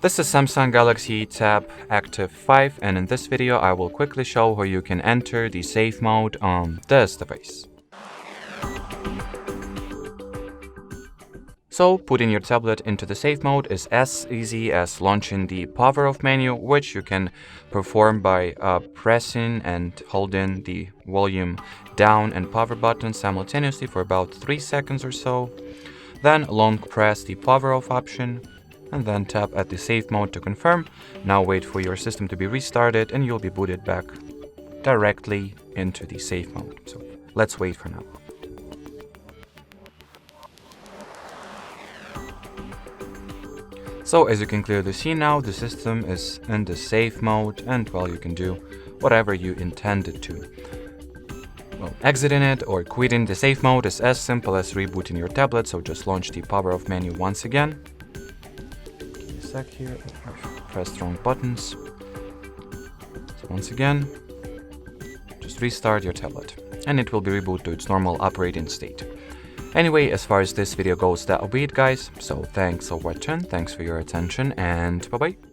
This is Samsung Galaxy Tab Active5, and in this video I will quickly show how you can enter the safe mode on this device. So, putting your tablet into the safe mode is as easy as launching the power off menu, which you can perform by pressing and holding the volume down and power button simultaneously for about 3 seconds or so. Then long press the power off option and then tap at the safe mode to confirm. Now wait for your system to be restarted and you'll be booted back directly into the safe mode. So let's wait for now. So as you can clearly see now, the system is in the safe mode and well, you can do whatever you intended to. Well, exiting it or quitting the safe mode is as simple as rebooting your tablet, so just launch the power off menu once again. Give me a sec here, press the wrong buttons. So once again, just restart your tablet and it will be rebooted to its normal operating state. Anyway, as far as this video goes, that'll be it, guys. So thanks for watching, thanks for your attention, and bye-bye.